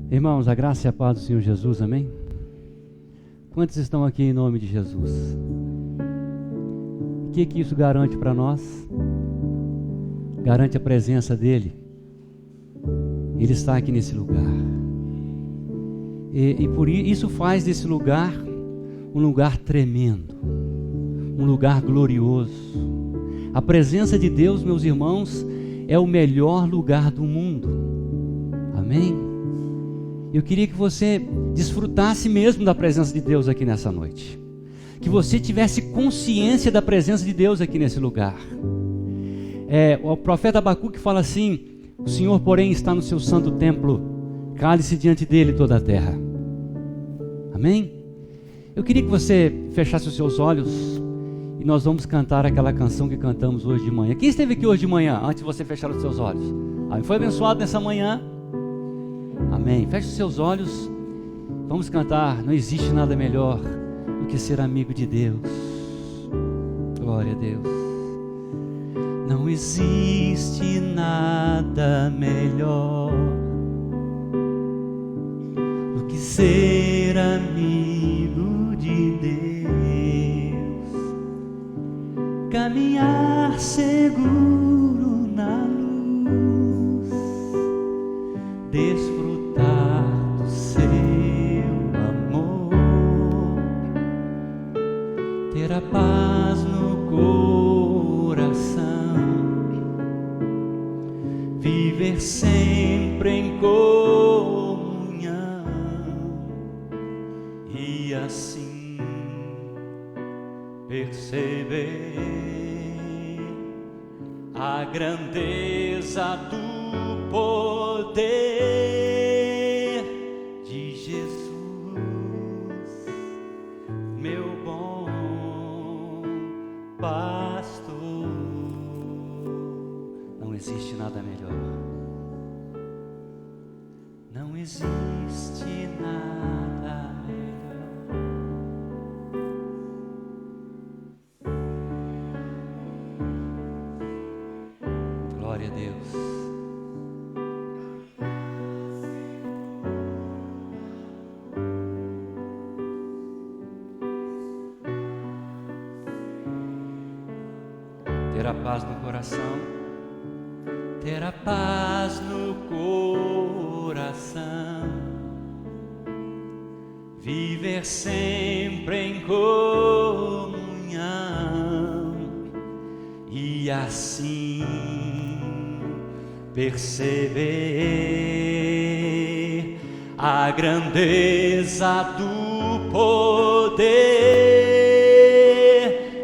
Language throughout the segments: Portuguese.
Irmãos, a graça e a paz do Senhor Jesus, amém? Quantos estão aqui em nome de Jesus? O que isso garante para nós? Garante a presença dEle. Ele está aqui nesse lugar. E por isso faz desse lugar um lugar tremendo, um lugar glorioso. A presença de Deus, meus irmãos, é o melhor lugar do mundo. Amém? Eu queria que você desfrutasse mesmo da presença de Deus aqui nessa noite. Que você tivesse consciência da presença de Deus aqui nesse lugar. O profeta Abacuque fala assim: o Senhor, porém, está no seu santo templo, cale-se diante dele toda a terra. Amém? Eu queria que você fechasse os seus olhos e nós vamos cantar aquela canção que cantamos hoje de manhã. Quem esteve aqui hoje de manhã, antes de você fechar os seus olhos? Foi abençoado nessa manhã? Amém. Feche os seus olhos. Vamos cantar. Não existe nada melhor do que ser amigo de Deus. Glória a Deus. Não existe nada melhor do que ser amigo de Deus. Caminhar seguro na luz, desfrutar do seu amor, ter a paz no coração, viver sempre em comunhão e assim perceber a grandeza do poder de Jesus, meu bom pastor. Não existe nada melhor. Não existe nada melhor. Glória a Deus. Ter a paz no coração, ter a paz no coração, viver sempre em comunhão e assim perceber a grandeza do poder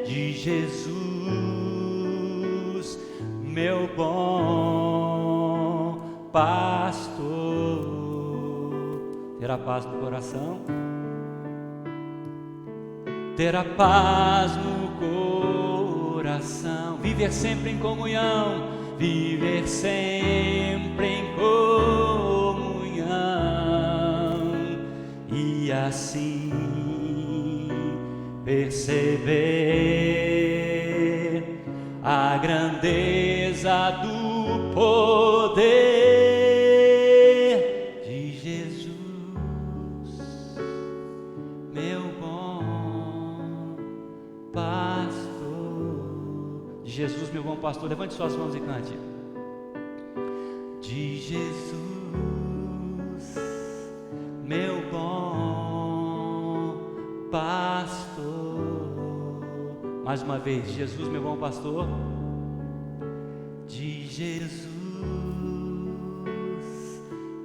de Jesus, meu bom pastor. Ter a paz no coração, ter a paz no coração, viver sempre em comunhão, viver sempre em comunhão e assim perceber a grandeza do poder de Jesus, meu bom pastor. De Jesus, meu bom pastor. Levante suas mãos e cante. De Jesus, meu bom pastor. Mais uma vez, Jesus, meu bom pastor. De Jesus,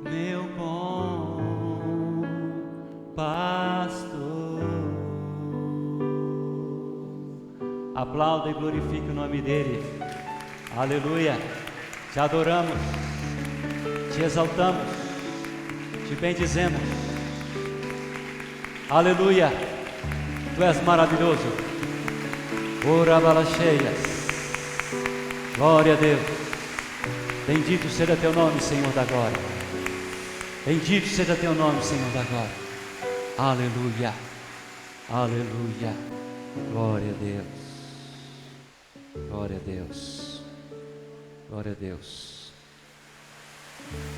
meu bom pastor. Aplauda e glorifique o nome dele. Aleluia. Te adoramos, te exaltamos, te bendizemos. Aleluia. Tu és maravilhoso. Ora balacheias. Glória a Deus. Bendito seja teu nome, Senhor da glória. Bendito seja teu nome, Senhor da glória. Aleluia. Aleluia. Glória a Deus. Glória a Deus. Glória a Deus.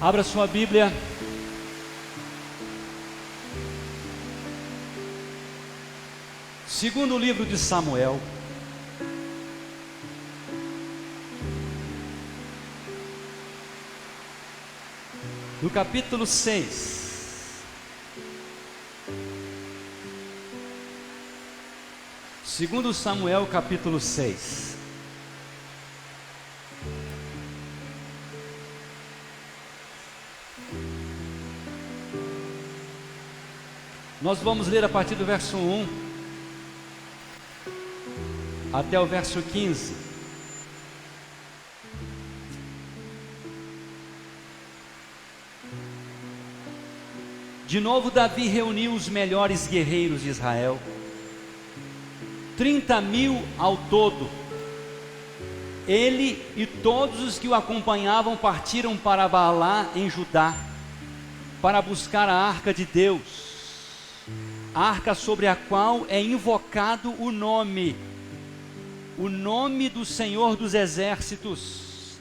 Abra sua Bíblia. Segundo livro de Samuel. No capítulo 6. Segundo Samuel, capítulo 6. Nós vamos ler a partir do verso 1 até o verso 15. De novo Davi reuniu os melhores guerreiros de Israel, 30.000 ao todo. Ele e todos os que o acompanhavam partiram para Baalá em Judá, para buscar a arca de Deus, a arca sobre a qual é invocado o nome do Senhor dos Exércitos,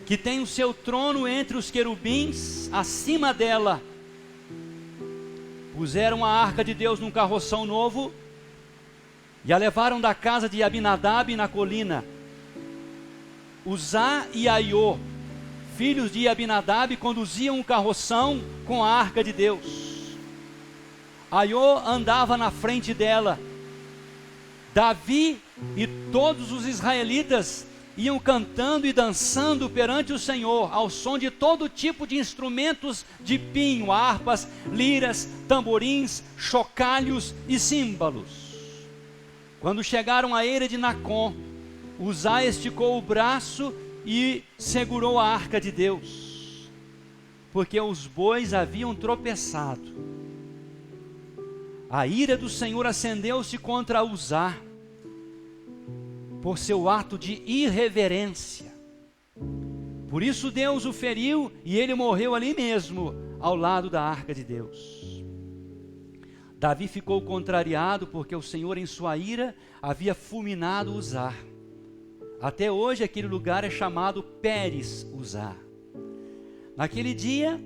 que tem o seu trono entre os querubins, acima dela. Puseram a arca de Deus num carroção novo e a levaram da casa de Abinadab na colina. Uzá e Aiô, filhos de Abinadab, conduziam o carroção com a arca de Deus. Aiô andava na frente dela. Davi e todos os israelitas iam cantando e dançando perante o Senhor, ao som de todo tipo de instrumentos de pinho, harpas, liras, tamborins, chocalhos e símbolos. Quando chegaram à eira de Nacon, Uzá esticou o braço e segurou a arca de Deus, porque os bois haviam tropeçado. A ira do Senhor acendeu-se contra Uzá, por seu ato de irreverência. Por isso Deus o feriu e ele morreu ali mesmo, ao lado da arca de Deus. Davi ficou contrariado porque o Senhor em sua ira havia fulminado Uzá. Até hoje aquele lugar é chamado Pérez Uzá. Naquele dia,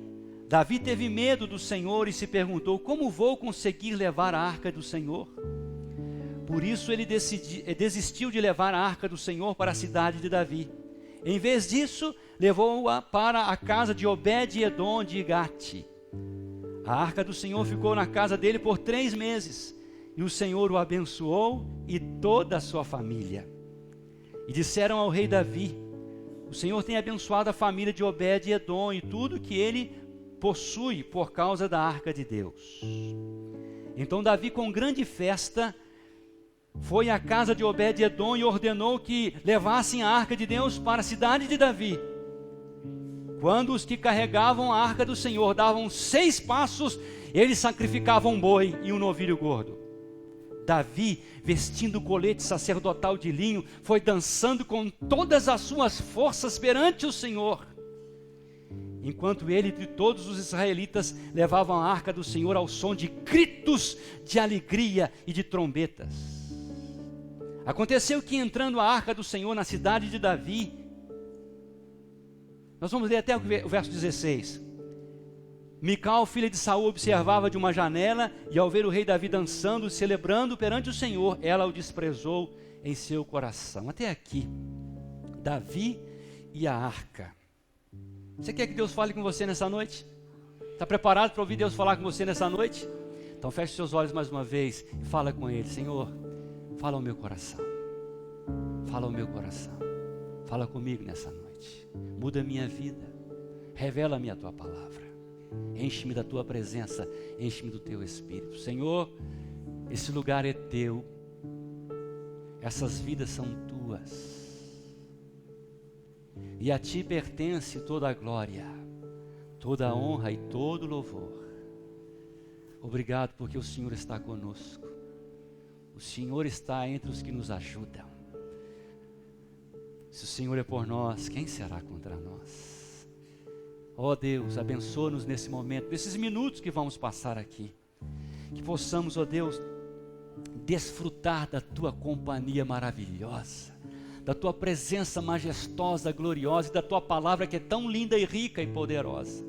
Davi teve medo do Senhor e se perguntou: como vou conseguir levar a arca do Senhor? Por isso ele desistiu de levar a arca do Senhor para a cidade de Davi. Em vez disso, levou-a para a casa de Obed-edom de Gate. A arca do Senhor ficou na casa dele por 3 meses, e o Senhor o abençoou e toda a sua família. E disseram ao rei Davi: o Senhor tem abençoado a família de Obed-edom e tudo que ele possui por causa da arca de Deus. Então Davi, com grande festa, foi à casa de Obed-edom e ordenou que levassem a arca de Deus para a cidade de Davi. Quando os que carregavam a arca do Senhor davam 6 passos, eles sacrificavam um boi e um novilho gordo. Davi, vestindo o colete sacerdotal de linho, foi dançando com todas as suas forças perante o Senhor, enquanto ele e todos os israelitas levavam a arca do Senhor ao som de gritos de alegria e de trombetas. Aconteceu que, entrando a arca do Senhor na cidade de Davi, nós vamos ler até o verso 16. Mical, filha de Saul, observava de uma janela, e ao ver o rei Davi dançando, celebrando perante o Senhor, ela o desprezou em seu coração. Até aqui, Davi e a arca. Você quer que Deus fale com você nessa noite? Está preparado para ouvir Deus falar com você nessa noite? Então feche seus olhos mais uma vez e fala com Ele: Senhor, fala ao meu coração, fala ao meu coração, fala comigo nessa noite, muda a minha vida, revela-me a Tua palavra, enche-me da Tua presença, enche-me do Teu Espírito. Senhor, esse lugar é Teu, essas vidas são Tuas, e a Ti pertence toda a glória, toda a honra e todo o louvor. Obrigado porque o Senhor está conosco, o Senhor está entre os que nos ajudam. Se o Senhor é por nós, quem será contra nós? Ó Deus, abençoa-nos nesse momento, nesses minutos que vamos passar aqui, que possamos, ó Deus, desfrutar da Tua companhia maravilhosa, da tua presença majestosa, gloriosa, e da tua palavra que é tão linda e rica e poderosa.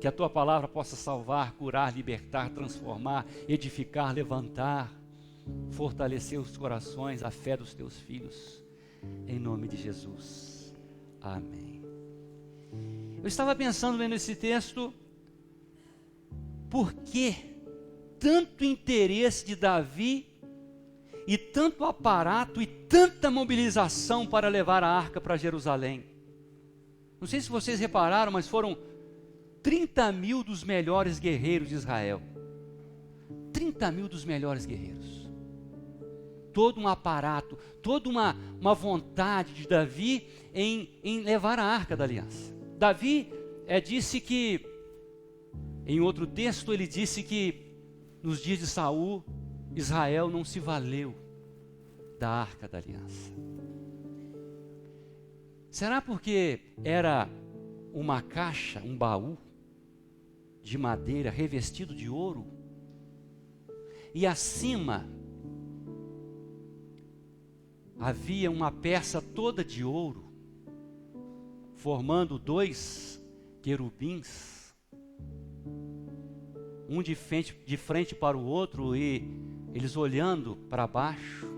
Que a tua palavra possa salvar, curar, libertar, transformar, edificar, levantar, fortalecer os corações, a fé dos teus filhos, em nome de Jesus, amém. Eu estava pensando lendo esse texto, por que tanto interesse de Davi, e tanto aparato, e tanta mobilização para levar a arca para Jerusalém? Não sei se vocês repararam, mas foram 30.000 dos melhores guerreiros de Israel, 30.000 dos melhores guerreiros, todo um aparato, toda uma vontade de Davi em levar a arca da aliança. Davi disse que, em outro texto ele disse que nos dias de Saul, Israel não se valeu da arca da aliança. Será porque era uma caixa, um baú de madeira revestido de ouro, e acima havia uma peça toda de ouro, formando 2 querubins, um de frente para o outro, e eles olhando para baixo?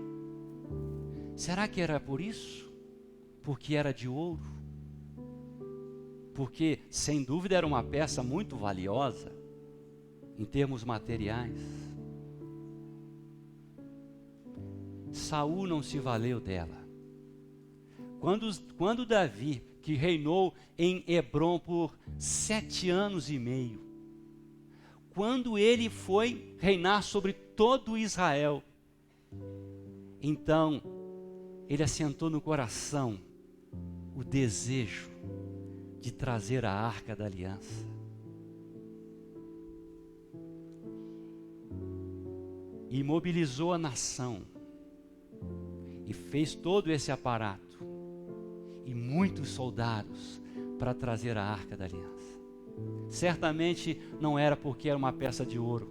Será que era por isso? Porque era de ouro? Porque, sem dúvida, era uma peça muito valiosa, em termos materiais. Saul não se valeu dela. Quando Davi, que reinou em Hebrom por 7 anos e meio, quando ele foi reinar sobre todo Israel, então ele assentou no coração o desejo de trazer a arca da aliança. E mobilizou a nação, e fez todo esse aparato, e muitos soldados, para trazer a arca da aliança. Certamente não era porque era uma peça de ouro,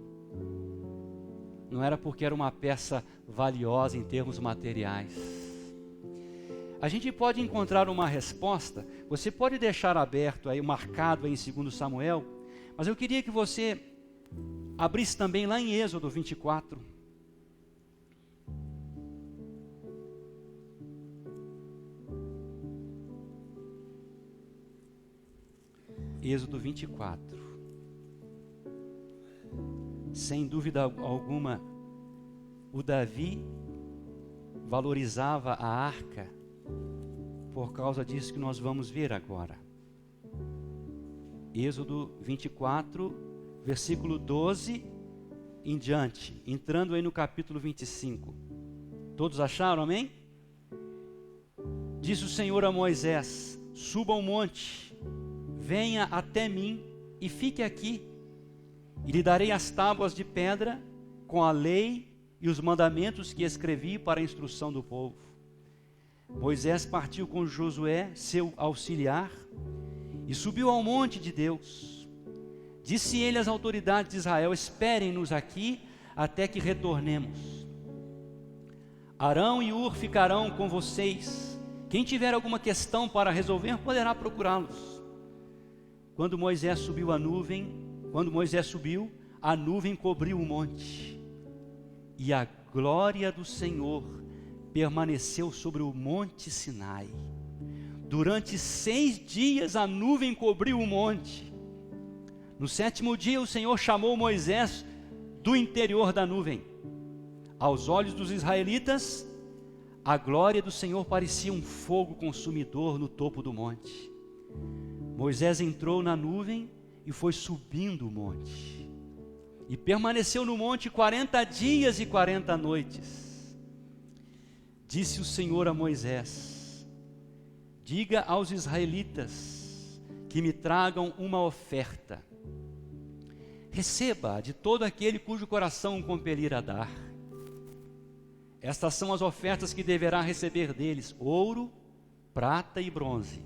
não era porque era uma peça valiosa em termos materiais. A gente pode encontrar uma resposta, você pode deixar aberto aí, marcado aí em 2 Samuel, mas eu queria que você abrisse também lá em Êxodo 24. Êxodo 24. Sem dúvida alguma, o Davi valorizava a arca por causa disso que nós vamos ver agora. Êxodo 24, versículo 12 em diante, entrando aí no capítulo 25. Todos acharam, amém? Disse o Senhor a Moisés: suba ao monte, venha até mim e fique aqui, e lhe darei as tábuas de pedra com a lei e os mandamentos que escrevi para a instrução do povo. Moisés partiu com Josué, seu auxiliar, e subiu ao monte de Deus. Disse ele às autoridades de Israel: esperem-nos aqui até que retornemos. Arão e Hur ficarão com vocês. Quem tiver alguma questão para resolver, poderá procurá-los. Quando Moisés subiu, a nuvem cobriu o monte, e a glória do Senhor permaneceu sobre o monte Sinai. Durante 6 dias a nuvem cobriu o monte. No 7º dia o Senhor chamou Moisés do interior da nuvem. Aos olhos dos israelitas, a glória do Senhor parecia um fogo consumidor no topo do monte. Moisés entrou na nuvem e foi subindo o monte, e permaneceu no monte 40 dias e 40 noites. Disse o Senhor a Moisés: diga aos israelitas que me tragam uma oferta. Receba de todo aquele cujo coração o compelir a dar. Estas são as ofertas que deverá receber deles: ouro, prata e bronze,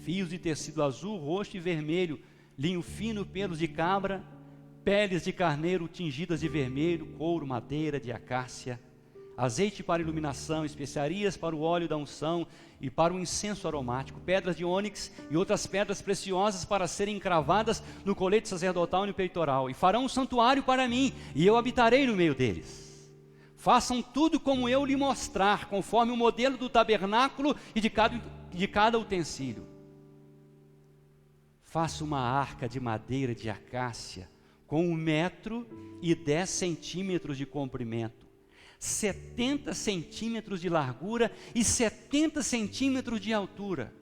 fios de tecido azul, roxo e vermelho, linho fino, pelos de cabra, peles de carneiro tingidas de vermelho, couro, madeira de acácia, azeite para iluminação, especiarias para o óleo da unção e para o incenso aromático, pedras de ônix e outras pedras preciosas para serem encravadas no colete sacerdotal e no peitoral. E farão um santuário para mim, e eu habitarei no meio deles. Façam tudo como eu lhe mostrar, conforme o modelo do tabernáculo e de cada utensílio. Faça uma arca de madeira de acácia, com 1,10 m de comprimento, 70 centímetros de largura e 70 centímetros de altura.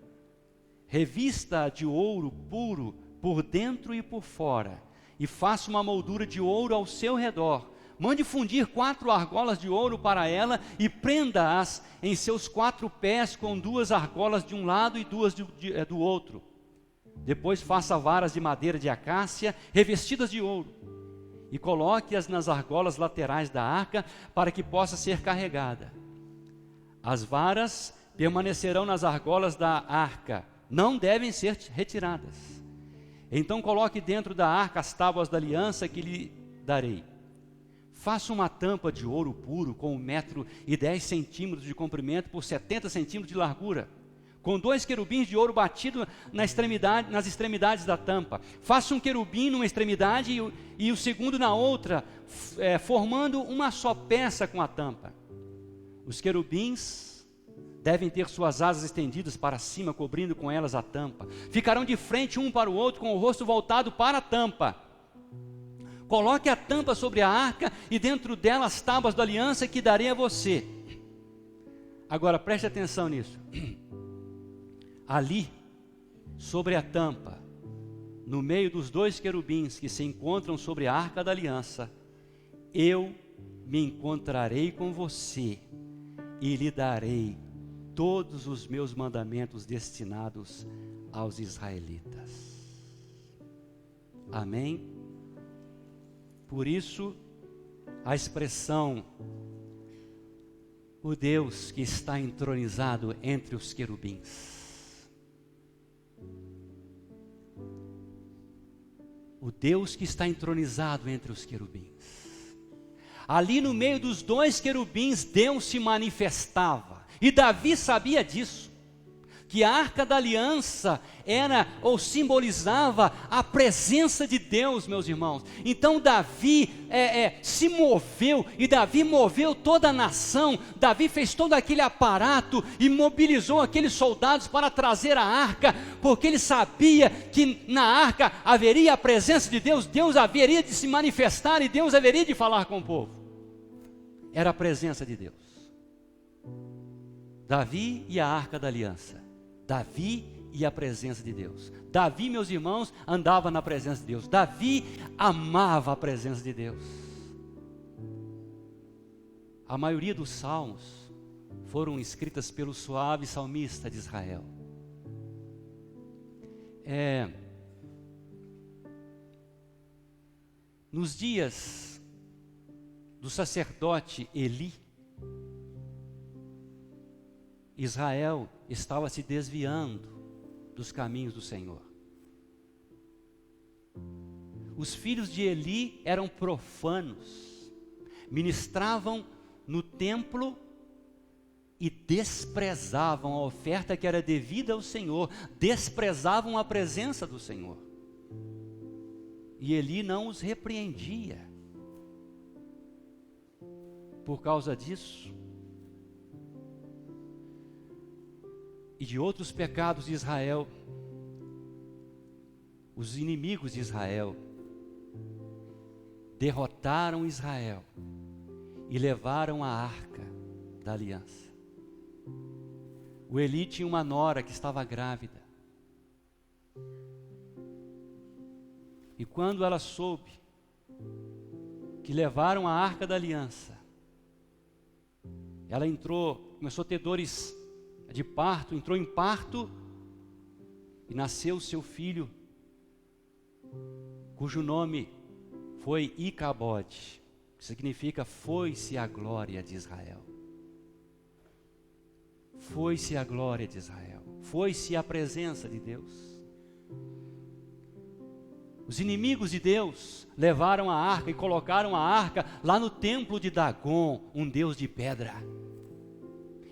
Revista de ouro puro por dentro e por fora, e faça uma moldura de ouro ao seu redor. Mande fundir 4 argolas de ouro para ela e prenda-as em seus 4 pés com 2 argolas de um lado e 2 do outro. Depois faça varas de madeira de acácia revestidas de ouro e coloque-as nas argolas laterais da arca para que possa ser carregada. As varas permanecerão nas argolas da arca, não devem ser retiradas. Então coloque dentro da arca as tábuas da aliança que lhe darei. Faça uma tampa de ouro puro com 1,10 m de comprimento por 70 centímetros de largura, com 2 querubins de ouro batido nas extremidades da tampa. Faça um querubim numa extremidade e o segundo na outra, formando uma só peça com a tampa. Os querubins devem ter suas asas estendidas para cima, cobrindo com elas a tampa. Ficarão de frente um para o outro, com o rosto voltado para a tampa. Coloque a tampa sobre a arca e dentro dela as tábuas da aliança que darei a você. Agora preste atenção nisso. Ali, sobre a tampa, no meio dos 2 querubins que se encontram sobre a arca da aliança, eu me encontrarei com você e lhe darei todos os meus mandamentos destinados aos israelitas. Amém? Por isso, a expressão, o Deus que está entronizado entre os querubins. O Deus que está entronizado entre os querubins. Ali no meio dos 2 querubins, Deus se manifestava. E Davi sabia disso. Que a arca da aliança era ou simbolizava a presença de Deus, meus irmãos. Então Davi se moveu, e Davi moveu toda a nação. Davi fez todo aquele aparato e mobilizou aqueles soldados para trazer a arca, porque ele sabia que na arca haveria a presença de Deus. Deus haveria de se manifestar e Deus haveria de falar com o povo. Era a presença de Deus. Davi e a arca da aliança. Davi e a presença de Deus. Davi, meus irmãos, andava na presença de Deus. Davi amava a presença de Deus. A maioria dos salmos foram escritas pelo suave salmista de Israel. Nos dias do sacerdote Eli, Israel estava se desviando dos caminhos do Senhor. Os filhos de Eli eram profanos, ministravam no templo e desprezavam a oferta que era devida ao Senhor, desprezavam a presença do Senhor. E Eli não os repreendia. Por causa disso, e de outros pecados de Israel, os inimigos de Israel derrotaram Israel e levaram a arca da aliança. O Eli tinha uma nora que estava grávida, e quando ela soube que levaram a arca da aliança, ela começou a ter dores de parto, entrou em parto e nasceu seu filho, cujo nome foi Icabode, que significa foi-se a glória de Israel. Foi-se a glória de Israel, foi-se a presença de Deus. Os inimigos de Deus levaram a arca e colocaram a arca lá no templo de Dagon, um deus de pedra.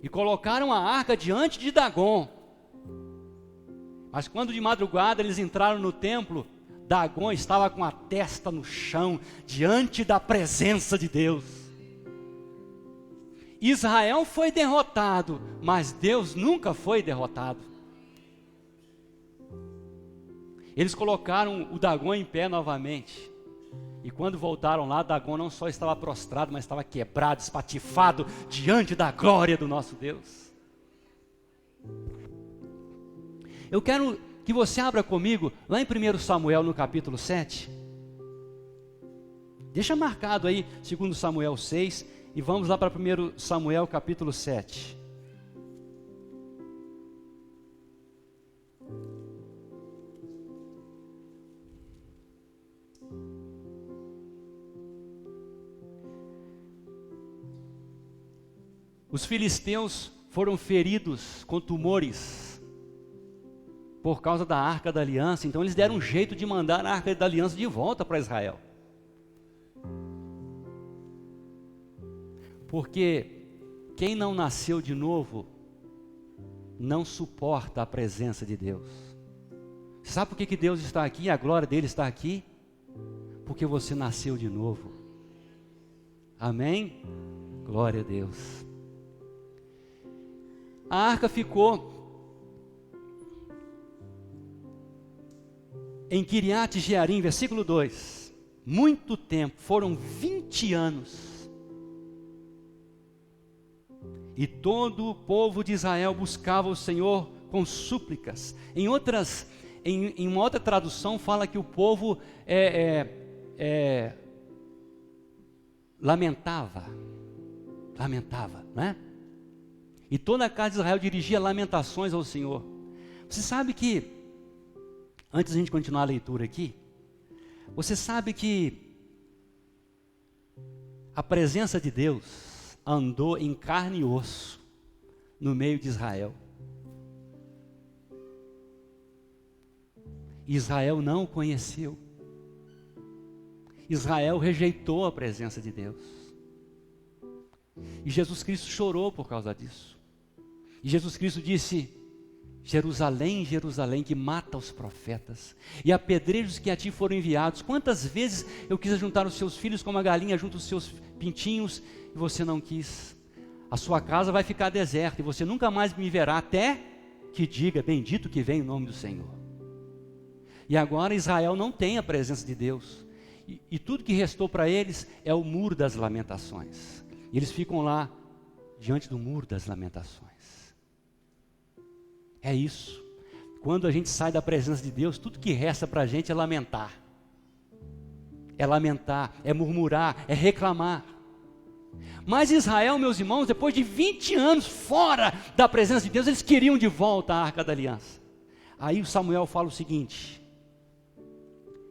E colocaram a arca diante de Dagon. Mas quando de madrugada eles entraram no templo, Dagon estava com a testa no chão, diante da presença de Deus. Israel foi derrotado, mas Deus nunca foi derrotado. Eles colocaram o Dagon em pé novamente. E quando voltaram lá, Dagon não só estava prostrado, mas estava quebrado, espatifado, diante da glória do nosso Deus. Eu quero que você abra comigo, lá em 1 Samuel, no capítulo 7. Deixa marcado aí, 2 Samuel 6, e vamos lá para 1 Samuel, capítulo 7. Os filisteus foram feridos com tumores por causa da Arca da Aliança. Então eles deram um jeito de mandar a Arca da Aliança de volta para Israel. Porque quem não nasceu de novo não suporta a presença de Deus. Sabe por que Deus está aqui? A glória dele está aqui? Porque você nasceu de novo. Amém? Glória a Deus. A arca ficou em Kiriat Jearim, versículo 2. Muito tempo, foram 20 anos. E todo o povo de Israel buscava o Senhor com súplicas. Em uma outra tradução fala que o povo lamentava, né? E toda a casa de Israel dirigia lamentações ao Senhor. Você sabe que, antes de a gente continuar a leitura aqui, você sabe que a presença de Deus andou em carne e osso no meio de Israel. Israel não o conheceu. Israel rejeitou a presença de Deus. E Jesus Cristo chorou por causa disso. E Jesus Cristo disse: Jerusalém, Jerusalém, que mata os profetas e apedreja os que a ti foram enviados. Quantas vezes eu quis juntar os seus filhos como a galinha junto os seus pintinhos, e você não quis. A sua casa vai ficar deserta, e você nunca mais me verá, até que diga: bendito que vem o nome do Senhor. E agora Israel não tem a presença de Deus, e tudo que restou para eles é o muro das lamentações. E eles ficam lá, diante do muro das lamentações. É isso. Quando a gente sai da presença de Deus, tudo que resta para a gente é lamentar. É lamentar, é murmurar, é reclamar. Mas Israel, meus irmãos, depois de 20 anos fora da presença de Deus, eles queriam de volta a Arca da Aliança. Aí o Samuel fala o seguinte,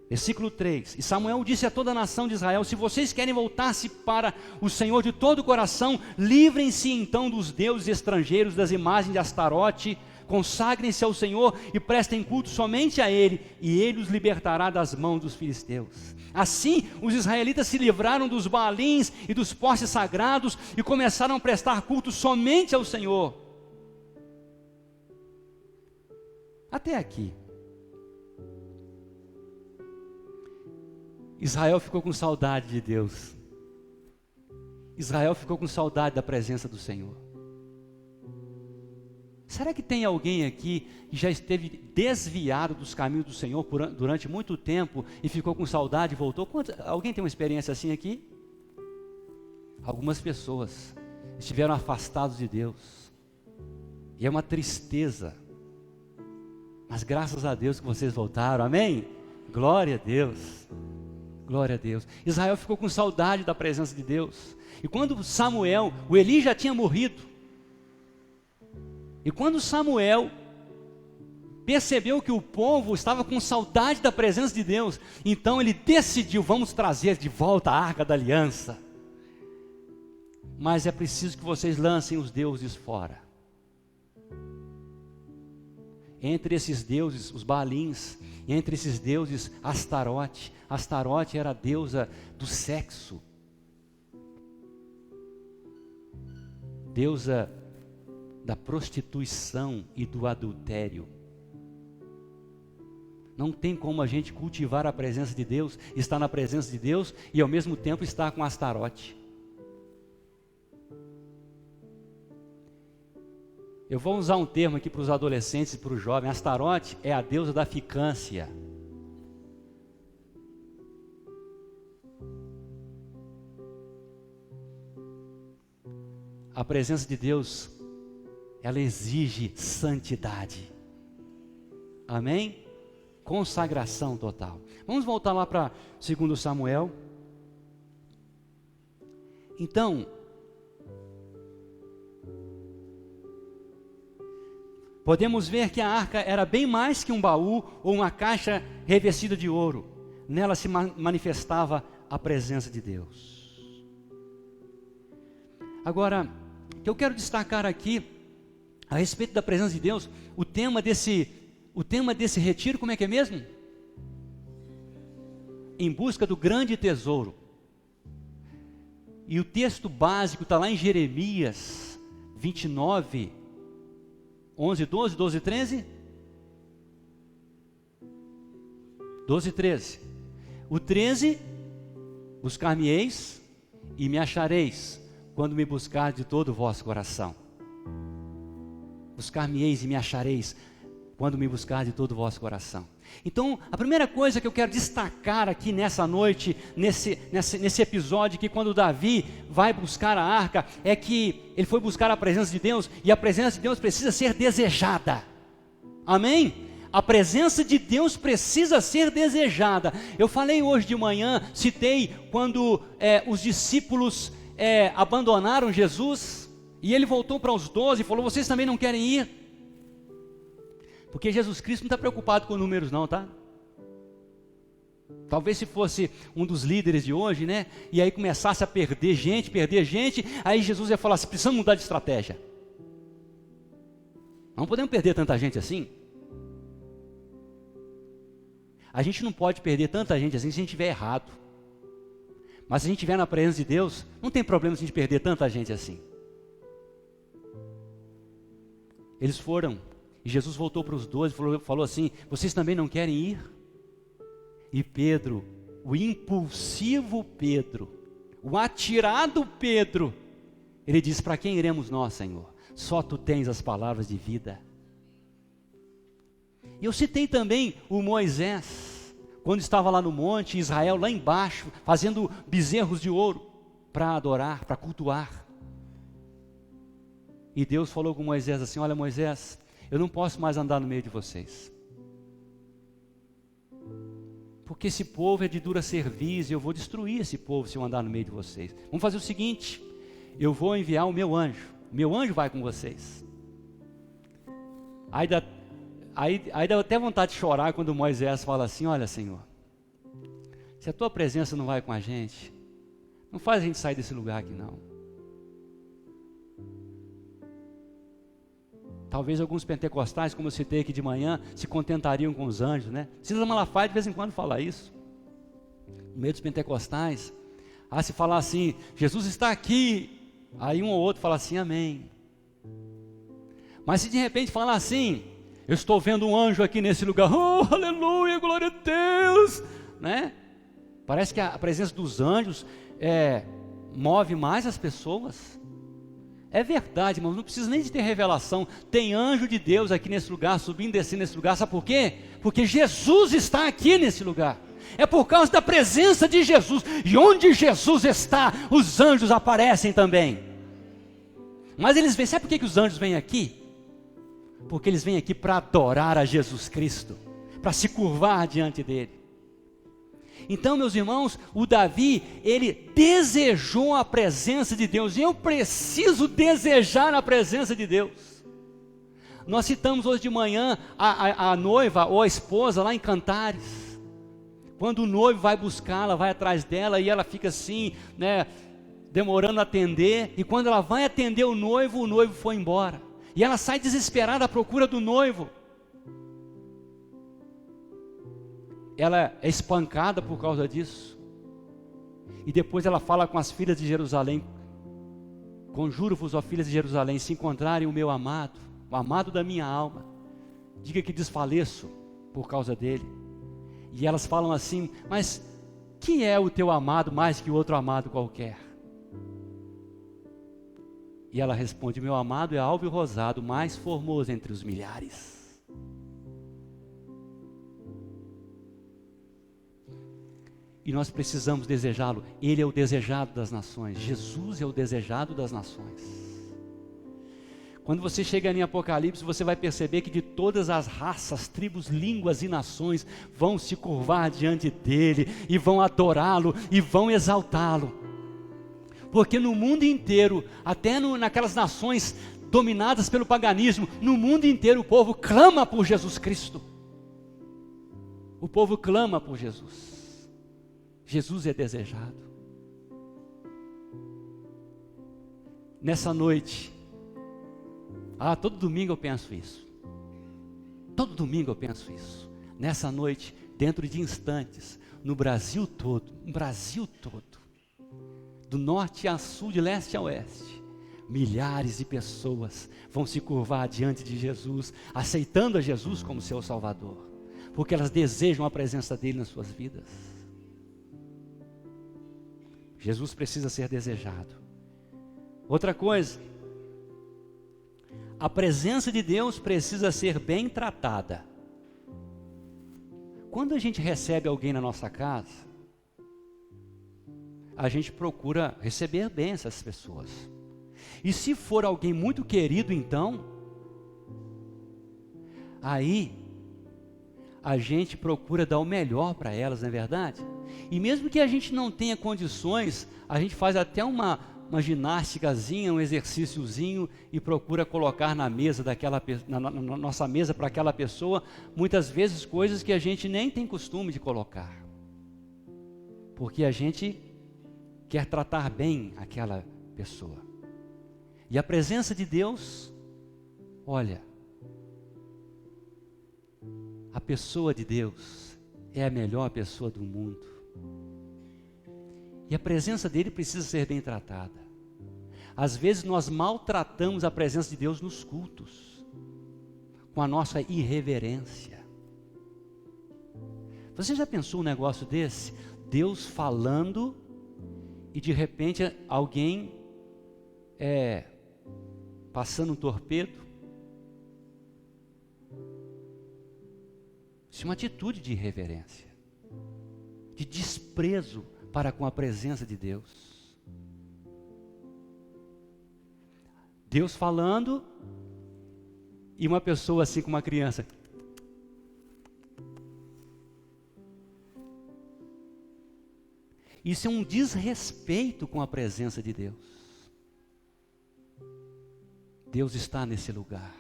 versículo 3: E Samuel disse a toda a nação de Israel: se vocês querem voltar-se para o Senhor de todo o coração, livrem-se então dos deuses estrangeiros, das imagens de Astarote, consagrem-se ao Senhor e prestem culto somente a Ele, e Ele os libertará das mãos dos filisteus. Assim, os israelitas se livraram dos baalins e dos postes sagrados e começaram a prestar culto somente ao Senhor. Até aqui. Israel ficou com saudade de Deus. Israel ficou com saudade da presença do Senhor. Será que tem alguém aqui que já esteve desviado dos caminhos do Senhor durante muito tempo e ficou com saudade e voltou? Alguém tem uma experiência assim aqui? Algumas pessoas estiveram afastados de Deus. E é uma tristeza. Mas graças a Deus que vocês voltaram, amém? Glória a Deus. Glória a Deus. Israel ficou com saudade da presença de Deus. E quando Samuel, o Eli já tinha morrido. E quando Samuel percebeu que o povo estava com saudade da presença de Deus, então ele decidiu: vamos trazer de volta a Arca da Aliança. Mas é preciso que vocês lancem os deuses fora. entre esses deuses, os Baalins, entre esses deuses, Astarote. Astarote era a deusa do sexo, deusa da prostituição e do adultério. Não tem como a gente cultivar a presença de Deus, estar na presença de Deus e ao mesmo tempo estar com Astarote. Eu vou usar um termo aqui para os adolescentes e para os jovens. Astarote é a deusa da ficância. A presença de Deus, ela exige santidade. Amém? Consagração total. Vamos voltar lá para 2 Samuel. Então, podemos ver que a arca era bem mais que um baú ou uma caixa revestida de ouro. Nela se manifestava a presença de Deus. Agora, o que eu quero destacar aqui, a respeito da presença de Deus, o tema desse retiro, como é que é mesmo? Em busca do grande tesouro. E o texto básico está lá em Jeremias 29, 11, 12, 12, 13? 12, 13. O 13, buscar-me-eis e me achareis, quando me buscar de todo o vosso coração. Buscar-me-eis e me achareis, quando me buscar de todo o vosso coração. Então, a primeira coisa que eu quero destacar aqui nessa noite, nesse episódio, que quando Davi vai buscar a arca, é que ele foi buscar a presença de Deus, e a presença de Deus precisa ser desejada. Amém? A presença de Deus precisa ser desejada. Eu falei hoje de manhã, citei quando os discípulos abandonaram Jesus, e ele voltou para os 12 e falou: vocês também não querem ir? Porque Jesus Cristo não está preocupado com números não, tá? Talvez se fosse um dos líderes de hoje, né? E aí começasse a perder gente, aí Jesus ia falar assim: precisamos mudar de estratégia. Não podemos perder tanta gente assim. A gente não pode perder tanta gente assim se a gente estiver errado. Mas se a gente estiver na presença de Deus, não tem problema se a gente perder tanta gente assim. Eles foram, e Jesus voltou para os 12 e falou assim: vocês também não querem ir? E Pedro, o impulsivo Pedro, o atirado Pedro, ele diz: para quem iremos nós, Senhor? Só tu tens as palavras de vida. E eu citei também o Moisés, quando estava lá no monte, Israel lá embaixo, fazendo bezerros de ouro, para adorar, para cultuar. E Deus falou com Moisés assim: olha Moisés, eu não posso mais andar no meio de vocês, porque esse povo é de dura cerviz, e eu vou destruir esse povo se eu andar no meio de vocês. Vamos fazer o seguinte, eu vou enviar o meu anjo vai com vocês. Aí dá até vontade de chorar quando Moisés fala assim: olha Senhor, se a tua presença não vai com a gente, não faz a gente sair desse lugar aqui não. Talvez alguns pentecostais, como eu citei aqui de manhã, se contentariam com os anjos, né? Silas Malafaia de vez em quando fala isso. No meio dos pentecostais, se falar assim: Jesus está aqui, aí um ou outro fala assim: amém. Mas se de repente falar assim: eu estou vendo um anjo aqui nesse lugar, oh, aleluia, glória a Deus, né? Parece que a presença dos anjos move mais as pessoas. É verdade, irmãos, não precisa nem de ter revelação. Tem anjo de Deus aqui nesse lugar, subindo e descendo nesse lugar. Sabe por quê? Porque Jesus está aqui nesse lugar. É por causa da presença de Jesus. E onde Jesus está, os anjos aparecem também. Mas eles vêm, sabe por que os anjos vêm aqui? Porque eles vêm aqui para adorar a Jesus Cristo, para se curvar diante dele. Então, meus irmãos, o Davi, ele desejou a presença de Deus, e eu preciso desejar a presença de Deus. Nós citamos hoje de manhã a noiva ou a esposa lá em Cantares, quando o noivo vai buscá-la, vai atrás dela, e ela fica assim, né, demorando a atender, e quando ela vai atender o noivo foi embora, e ela sai desesperada à procura do noivo. ela é espancada por causa disso. E depois ela fala com as filhas de Jerusalém: conjuro-vos, ó filhas de Jerusalém, se encontrarem o meu amado, o amado da minha alma, diga que desfaleço por causa dele. E elas falam assim: mas quem é o teu amado mais que o outro amado qualquer? E ela responde: meu amado é alvo e rosado, mais formoso entre os milhares. E nós precisamos desejá-lo. Ele é o desejado das nações. Jesus é o desejado das nações. Quando você chega em Apocalipse, você vai perceber que de todas as raças, tribos, línguas e nações vão se curvar diante dele e vão adorá-lo e vão exaltá-lo. Porque no mundo inteiro, até naquelas nações dominadas pelo paganismo, no mundo inteiro o povo clama por Jesus Cristo. O povo clama por Jesus. Jesus é desejado. Nessa noite, todo domingo eu penso isso. Todo domingo eu penso isso. Nessa noite, dentro de instantes, no Brasil todo, do norte a sul, de leste a oeste, milhares de pessoas vão se curvar diante de Jesus, aceitando a Jesus como seu Salvador, porque elas desejam a presença dele nas suas vidas. Jesus precisa ser desejado. Outra coisa, a presença de Deus precisa ser bem tratada. Quando a gente recebe alguém na nossa casa, a gente procura receber bem essas pessoas. E se for alguém muito querido, então, aí a gente procura dar o melhor para elas, não é verdade? E mesmo que a gente não tenha condições, a gente faz até uma ginástica,zinha, um exercíciozinho e procura colocar na mesa na nossa mesa para aquela pessoa, muitas vezes coisas que a gente nem tem costume de colocar. Porque a gente quer tratar bem aquela pessoa. E a presença de Deus, olha, a pessoa de Deus é a melhor pessoa do mundo. E a presença dele precisa ser bem tratada. Às vezes nós maltratamos a presença de Deus nos cultos, com a nossa irreverência. Você já pensou um negócio desse? Deus falando e de repente alguém passando um torpedo? Isso é uma atitude de irreverência, de desprezo para com a presença de Deus. Deus falando e uma pessoa assim como uma criança. Isso é um desrespeito com a presença de Deus. Deus está nesse lugar.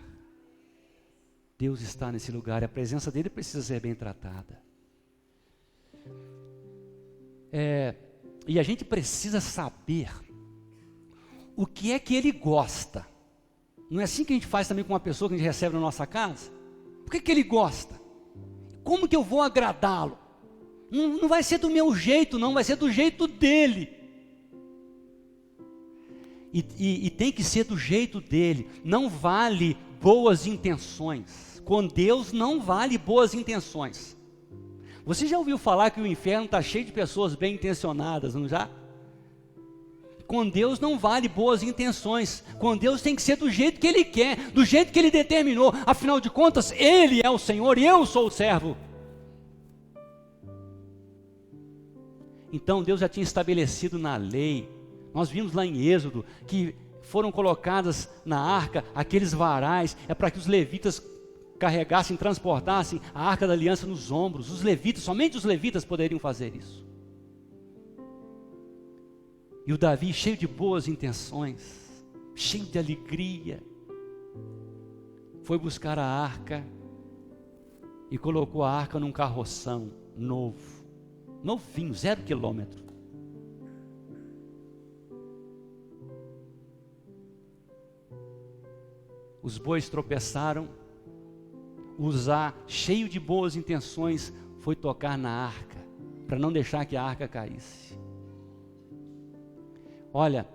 Deus está nesse lugar e a presença dele precisa ser bem tratada. E a gente precisa saber o que é que ele gosta. Não é assim que a gente faz também com uma pessoa que a gente recebe na nossa casa? O que é que ele gosta? Como que eu vou agradá-lo? Não vai ser do meu jeito, não, vai ser do jeito dele. E tem que ser do jeito dele. Não vale boas intenções. Com Deus não vale boas intenções. Você já ouviu falar que o inferno está cheio de pessoas bem intencionadas, não já? Com Deus não vale boas intenções. Com Deus tem que ser do jeito que Ele quer, do jeito que Ele determinou. Afinal de contas, Ele é o Senhor e eu sou o servo. Então Deus já tinha estabelecido na lei. Nós vimos lá em Êxodo que foram colocadas na arca aqueles varais, para que os levitas carregassem, transportassem a arca da aliança nos ombros. Os levitas, somente os levitas poderiam fazer isso. E o Davi, cheio de boas intenções, cheio de alegria, foi buscar a arca e colocou a arca num carroção novo, novinho, 0 quilômetro. Os bois tropeçaram, Uzá, cheio de boas intenções, foi tocar na arca, para não deixar que a arca caísse. Olha,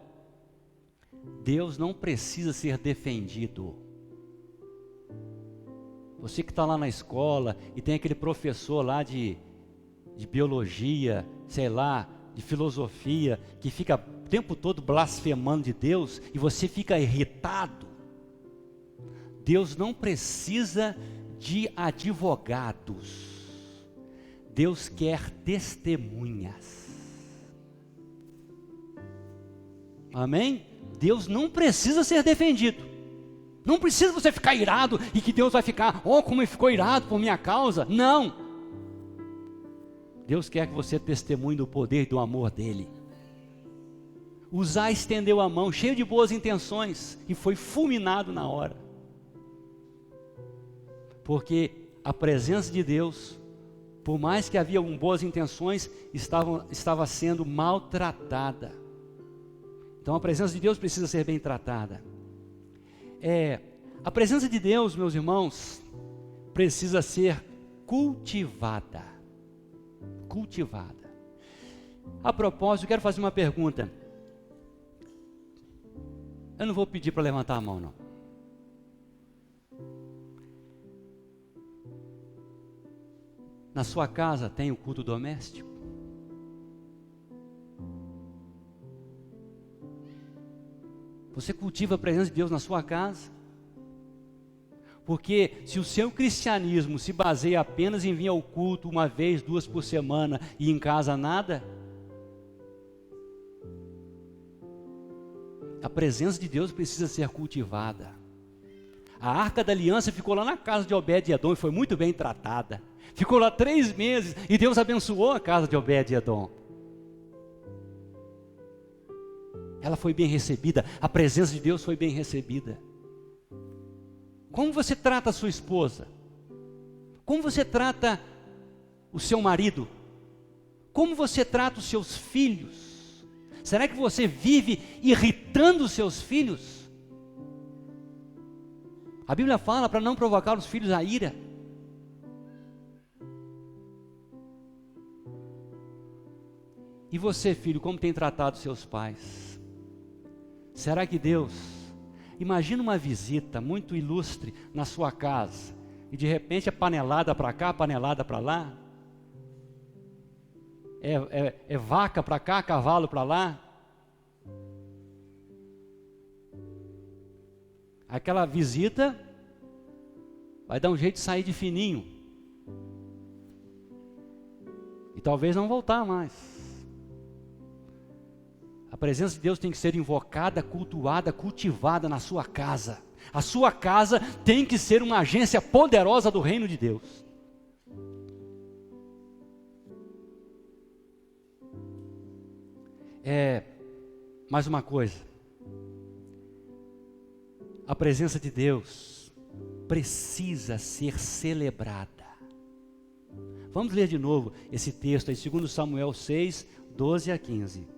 Deus não precisa ser defendido. Você que está lá na escola e tem aquele professor lá de biologia, sei lá, de filosofia, que fica o tempo todo blasfemando de Deus e você fica irritado. Deus não precisa de advogados. Deus quer testemunhas. Amém? Deus não precisa ser defendido. Não precisa você ficar irado e que Deus vai ficar, como ele ficou irado por minha causa. Não. Deus quer que você testemunhe do poder e do amor dele. Uzá estendeu a mão, cheio de boas intenções, e foi fulminado na hora. Porque a presença de Deus, por mais que havia boas intenções, estava sendo maltratada. Então a presença de Deus precisa ser bem tratada. A presença de Deus, meus irmãos, precisa ser cultivada. Cultivada. A propósito, eu quero fazer uma pergunta. Eu não vou pedir para levantar a mão, não. Na sua casa tem o culto doméstico? Você cultiva a presença de Deus na sua casa? Porque se o seu cristianismo se baseia apenas em vir ao culto uma vez, 2 por semana e em casa nada, a presença de Deus precisa ser cultivada. A Arca da Aliança ficou lá na casa de Obed-Edom e foi muito bem tratada. Ficou lá 3 meses e Deus abençoou a casa de Obed-Edom. Ela foi bem recebida, a presença de Deus foi bem recebida. Como você trata a sua esposa? Como você trata o seu marido? Como você trata os seus filhos? Será que você vive irritando os seus filhos? A Bíblia fala para não provocar os filhos a ira. E você, filho, como tem tratado seus pais? Será que Deus... Imagina uma visita muito ilustre na sua casa, e de repente é panelada para cá, panelada para lá, é vaca para cá, cavalo para lá. Aquela visita vai dar um jeito de sair de fininho, e talvez não voltar mais. A presença de Deus tem que ser invocada, cultuada, cultivada na sua casa. A sua casa tem que ser uma agência poderosa do reino de Deus. Mais uma coisa. A presença de Deus precisa ser celebrada. Vamos ler de novo esse texto aí, 2 Samuel 6, 12 a 15.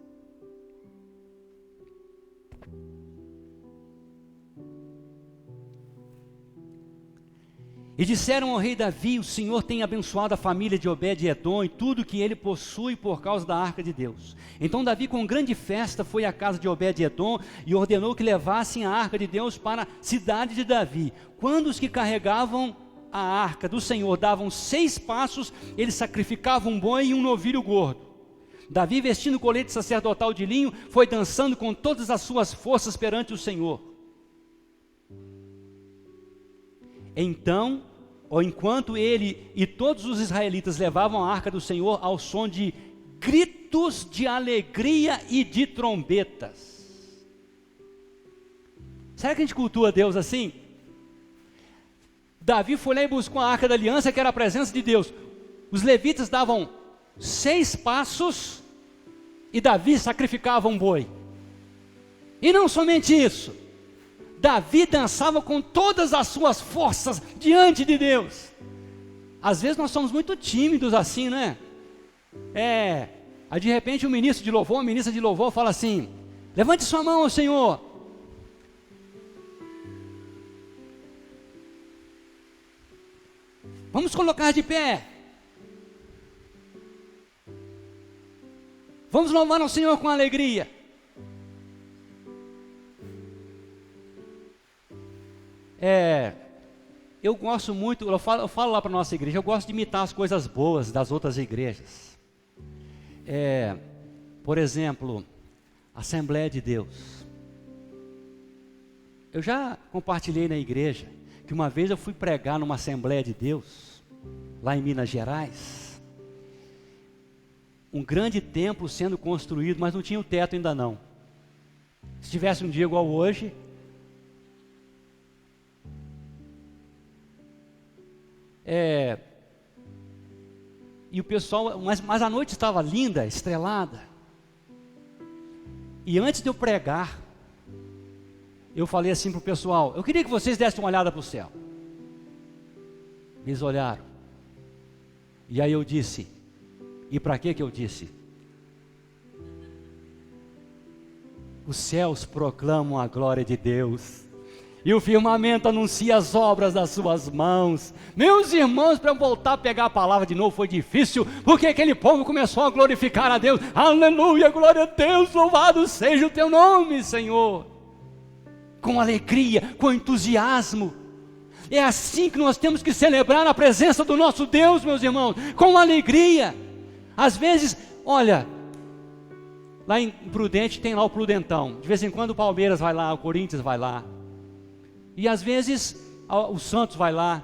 E disseram ao rei Davi: o Senhor tem abençoado a família de Obed-Edom e tudo que ele possui por causa da arca de Deus. Então Davi com grande festa foi à casa de Obed-Edom e ordenou que levassem a arca de Deus para a cidade de Davi. Quando os que carregavam a arca do Senhor davam 6 passos, eles sacrificavam um boi e um novilho gordo. Davi, vestindo o colete sacerdotal de linho, foi dançando com todas as suas forças perante o Senhor. Então, ou enquanto ele e todos os israelitas levavam a arca do Senhor ao som de gritos de alegria e de trombetas. Será que a gente cultua Deus assim? Davi foi lá e buscou a arca da aliança, que era a presença de Deus. Os levitas davam 6 passos e Davi sacrificava um boi. E não somente isso, Davi dançava com todas as suas forças diante de Deus. Às vezes nós somos muito tímidos assim, né? Aí de repente um ministro de louvor, uma ministra de louvor fala assim: levante sua mão ao Senhor. Vamos colocar de pé. Vamos louvar ao Senhor com alegria. Eu gosto muito, eu falo lá para a nossa igreja, eu gosto de imitar as coisas boas das outras igrejas. Por exemplo, Assembleia de Deus. Eu já compartilhei na igreja que uma vez eu fui pregar numa Assembleia de Deus, lá em Minas Gerais. Um grande templo sendo construído, mas não tinha o teto ainda não. Se tivesse um dia igual hoje, e o pessoal, mas a noite estava linda, estrelada. E antes de eu pregar, eu falei assim para o pessoal: eu queria que vocês dessem uma olhada para o céu. Eles olharam. E aí eu disse, e para que eu disse? Os céus proclamam a glória de Deus, e o firmamento anuncia as obras das suas mãos. Meus irmãos, para eu voltar a pegar a palavra de novo foi difícil, porque aquele povo começou a glorificar a Deus. Aleluia, glória a Deus, louvado seja o teu nome, Senhor. Com alegria, com entusiasmo. É assim que nós temos que celebrar a presença do nosso Deus, meus irmãos, com alegria. Às vezes, olha, lá em Prudente tem lá o Prudentão. De vez em quando o Palmeiras vai lá, o Corinthians vai lá. E às vezes o Santos vai lá.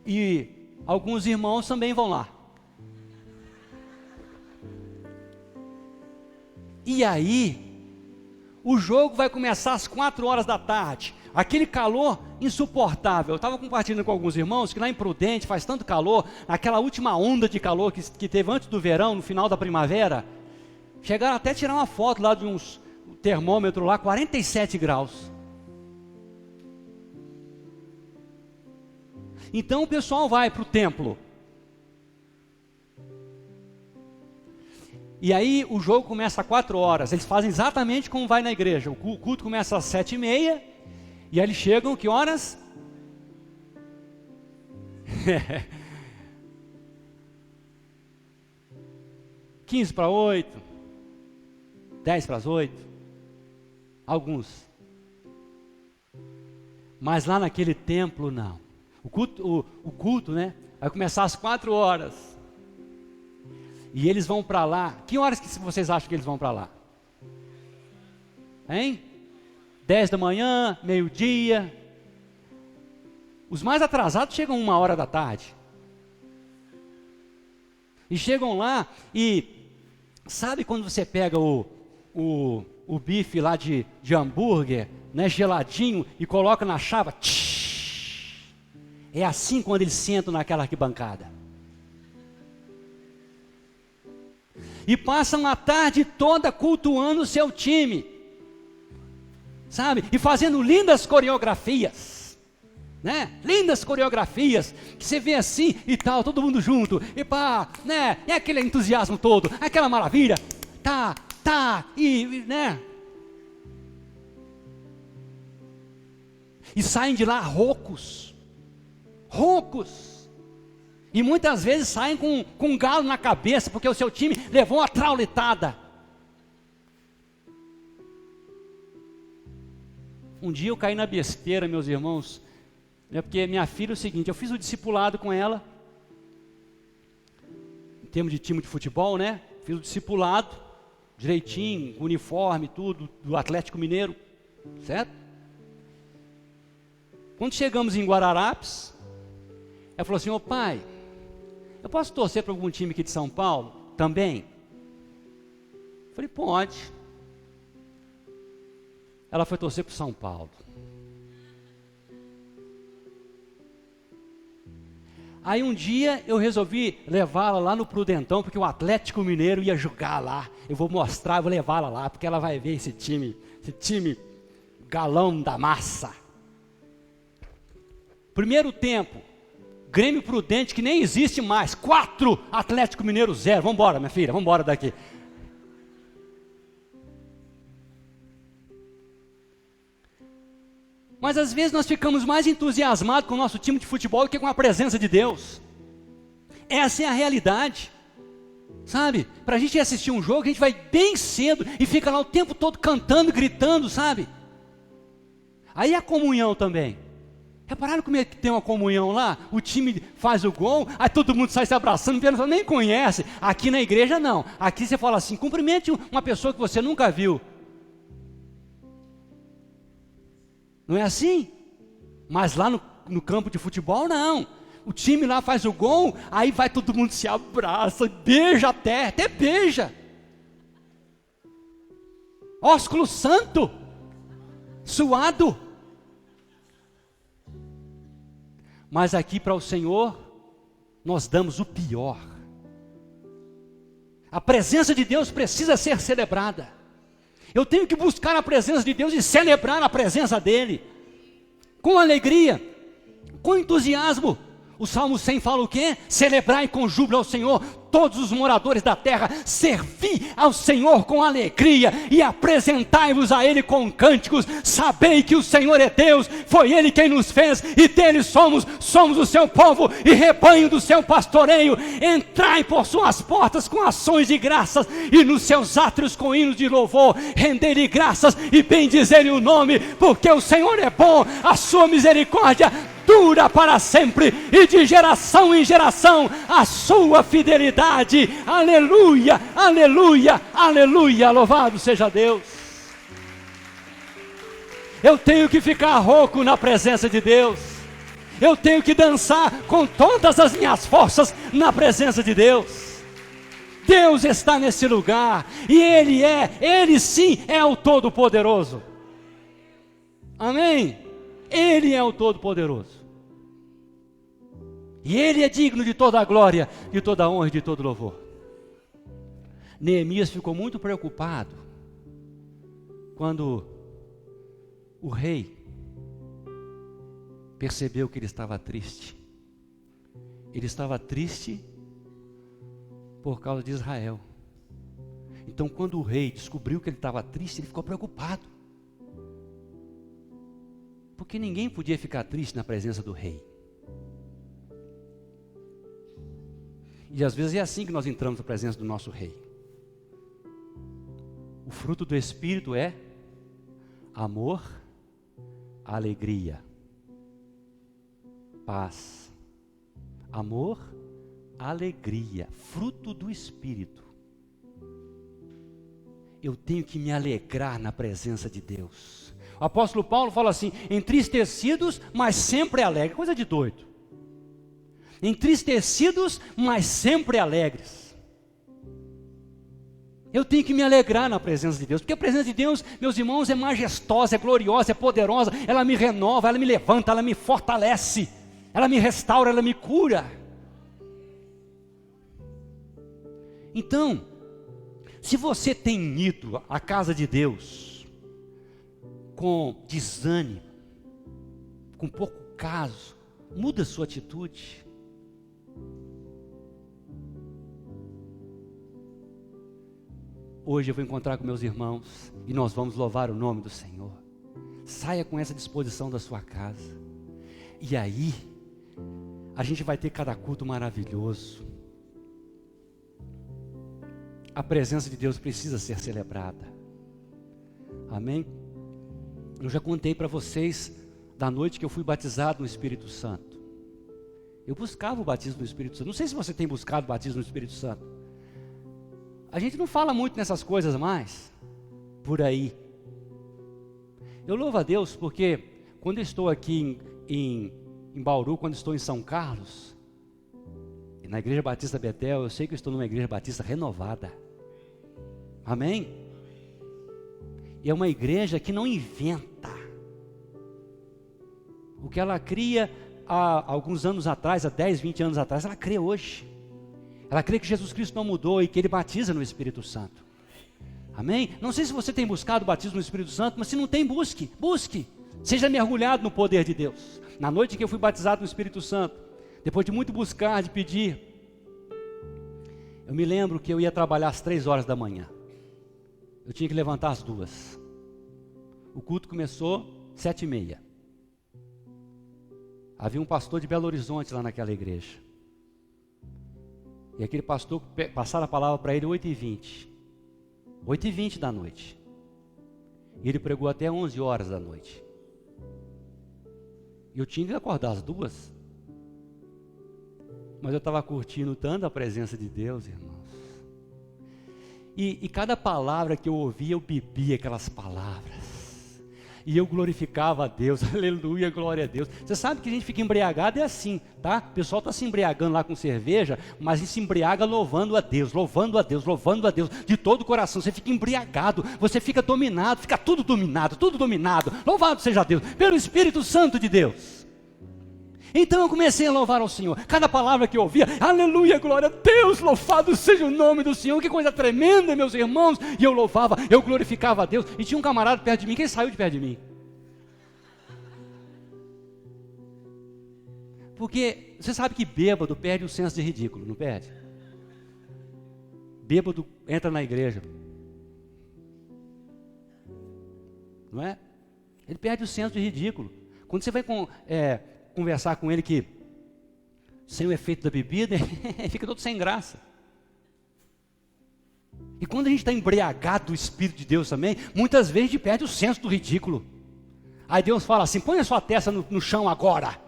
E alguns irmãos também vão lá. E aí, o jogo vai começar às 4 horas da tarde. Aquele calor insuportável. Eu estava compartilhando com alguns irmãos que lá em Prudente faz tanto calor. Naquela última onda de calor que teve antes do verão, no final da primavera, chegaram até a tirar uma foto lá de uns termômetro lá, 47 graus. Então o pessoal vai para o templo. E aí o jogo começa às 4 horas. Eles fazem exatamente como vai na igreja. O culto começa às 7h30. E aí eles chegam, que horas? 7:45, 7:50, alguns. Mas lá naquele templo não. O culto, né? Vai começar às 4 horas. E eles vão para lá. Que horas que vocês acham que eles vão para lá? Hein? 10 da manhã, meio-dia. Os mais atrasados chegam 1 hora da tarde. E chegam lá e sabe quando você pega o bife lá de hambúrguer, né, geladinho, e coloca na chapa? É assim quando eles sentam naquela arquibancada. E passam a tarde toda cultuando o seu time. Sabe? E fazendo lindas coreografias. Né? Lindas coreografias. Que você vê assim e tal, todo mundo junto. E pá, né? É aquele entusiasmo todo, aquela maravilha. Né? E saem de lá roucos. E muitas vezes saem com um galo na cabeça, porque o seu time levou uma traulitada. Um dia eu caí na besteira, meus irmãos, né, porque minha filha é o seguinte, eu fiz o discipulado com ela, em termos de time de futebol, né? Fiz o discipulado, direitinho, uniforme, tudo, do Atlético Mineiro, certo? Quando chegamos em Guararapes, ela falou assim: ô pai, eu posso torcer para algum time aqui de São Paulo também? Eu falei: pode. Ela foi torcer para o São Paulo. Aí um dia eu resolvi levá-la lá no Prudentão, porque o Atlético Mineiro ia jogar lá. Eu vou mostrar, vou levá-la lá, porque ela vai ver esse time galão da massa. Primeiro tempo, Grêmio Prudente, que nem existe mais, 4, Atlético Mineiro 0. Vamos embora, minha filha, vamos embora daqui. Mas às vezes nós ficamos mais entusiasmados com o nosso time de futebol do que com a presença de Deus. Essa é a realidade. sabe? Para a gente ir assistir um jogo, a gente vai bem cedo e fica lá o tempo todo cantando, gritando, sabe? Aí a comunhão também. Repararam como é que tem uma comunhão lá? O time faz o gol, aí todo mundo sai se abraçando, nem conhece. Aqui na igreja não. Aqui você fala assim, cumprimente uma pessoa que você nunca viu. Não é assim? Mas lá no campo de futebol, não. O time lá faz o gol, aí vai todo mundo se abraça, beija até beija. Ósculo santo, suado. Mas aqui para o Senhor, nós damos o pior. A presença de Deus precisa ser celebrada. Eu tenho que buscar a presença de Deus e celebrar a presença dEle. Com alegria, com entusiasmo. O Salmo 100 fala o quê? Celebrai com júbilo ao Senhor, todos os moradores da terra, servi ao Senhor com alegria e apresentai-vos a Ele com cânticos, sabei que o Senhor é Deus, foi Ele quem nos fez e dele somos o seu povo e rebanho do seu pastoreio. Entrai por suas portas com ações de graças e nos seus átrios com hinos de louvor, render-lhe graças e bendizer-lhe o nome, porque o Senhor é bom, a sua misericórdia dura para sempre, e de geração em geração a sua fidelidade. Aleluia, aleluia, aleluia, louvado seja Deus. Eu tenho que ficar rouco na presença de Deus. Eu tenho que dançar com todas as minhas forças na presença de Deus. Deus está nesse lugar, e Ele sim é o Todo-Poderoso. Amém? Ele é o Todo-Poderoso. E Ele é digno de toda a glória, de toda a honra e de todo louvor. Neemias ficou muito preocupado quando o rei percebeu que ele estava triste. Ele estava triste por causa de Israel. Então, quando o rei descobriu que ele estava triste, ele ficou preocupado. Porque ninguém podia ficar triste na presença do rei. E às vezes é assim que nós entramos na presença do nosso rei. O fruto do Espírito é amor, alegria, paz. Amor, alegria, fruto do Espírito. Eu tenho que me alegrar na presença de Deus. O apóstolo Paulo fala assim: entristecidos, mas sempre alegres. Coisa de doido. Entristecidos, mas sempre alegres. Eu tenho que me alegrar na presença de Deus, porque a presença de Deus, meus irmãos, é majestosa, é gloriosa, é poderosa. Ela me renova, ela me levanta, ela me fortalece, ela me restaura, ela me cura. Então, se você tem ido à casa de Deus com desânimo, com pouco caso, muda sua atitude. Hoje eu vou encontrar com meus irmãos e nós vamos louvar o nome do Senhor. Saia com essa disposição da sua casa. E aí, a gente vai ter cada culto maravilhoso. A presença de Deus precisa ser celebrada. Amém? Eu já contei para vocês da noite que eu fui batizado no Espírito Santo. Eu buscava o batismo no Espírito Santo. Não sei se você tem buscado o batismo no Espírito Santo. A gente não fala muito nessas coisas mais, por aí. Eu louvo a Deus porque quando eu estou aqui em Bauru, quando estou em São Carlos, na Igreja Batista Betel, eu sei que eu estou numa Igreja Batista renovada. Amém? E é uma igreja que não inventa. O que ela cria há alguns anos atrás, há 10, 20 anos atrás, ela crê hoje. Ela crê que Jesus Cristo não mudou e que Ele batiza no Espírito Santo. Amém? Não sei se você tem buscado o batismo no Espírito Santo, mas se não tem, busque. Seja mergulhado no poder de Deus. Na noite que eu fui batizado no Espírito Santo, depois de muito buscar, de pedir, eu me lembro que eu ia trabalhar às 3 horas da manhã. Eu tinha que levantar às 2. O culto começou 7h30. Havia um pastor de Belo Horizonte lá naquela igreja. E aquele pastor passaram a palavra para ele 8h20. 8h20 da noite. E ele pregou até 11 horas da noite. E eu tinha que acordar às 2. Mas eu estava curtindo tanto a presença de Deus, irmãos. E cada palavra que eu ouvia, eu bebia aquelas palavras. E eu glorificava a Deus, aleluia, glória a Deus. Você sabe que a gente fica embriagado, é assim, tá? O pessoal está se embriagando lá com cerveja, mas a gente se embriaga louvando a Deus, louvando a Deus, louvando a Deus, de todo o coração. Você fica embriagado, você fica dominado, fica tudo dominado, louvado seja Deus, pelo Espírito Santo de Deus. Então eu comecei a louvar ao Senhor, cada palavra que eu ouvia, aleluia, glória a Deus, louvado seja o nome do Senhor, que coisa tremenda, meus irmãos. E eu louvava, eu glorificava a Deus. E tinha um camarada perto de mim, quem saiu de perto de mim? Porque você sabe que bêbado perde o senso de ridículo, não perde? Bêbado entra na igreja, não é? Ele perde o senso de ridículo. Quando você vai conversar com ele que sem o efeito da bebida, fica todo sem graça. E quando a gente está embriagado do Espírito de Deus também, muitas vezes a gente perde o senso do ridículo. Aí Deus fala assim, põe a sua testa no chão agora.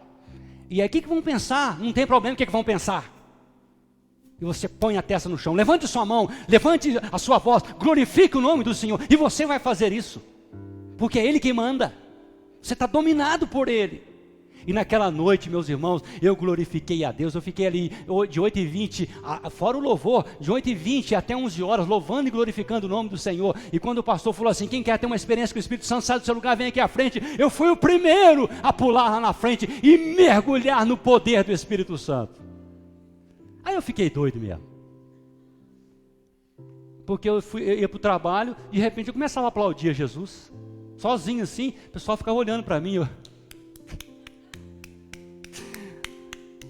E aí o que vão pensar? Não tem problema, o que vão pensar? E você põe a testa no chão, levante sua mão, levante a sua voz, glorifique o nome do Senhor. E você vai fazer isso, porque é Ele quem manda. Você está dominado por Ele. E naquela noite, meus irmãos, eu glorifiquei a Deus. Eu fiquei ali de 8h20, fora o louvor, de 8h20 até 11 horas, louvando e glorificando o nome do Senhor. E quando o pastor falou assim, quem quer ter uma experiência com o Espírito Santo, sai do seu lugar, vem aqui à frente. Eu fui o primeiro a pular lá na frente e mergulhar no poder do Espírito Santo. Aí eu fiquei doido mesmo. Porque eu ia para o trabalho, de repente eu começava a aplaudir a Jesus. Sozinho assim, o pessoal ficava olhando para mim,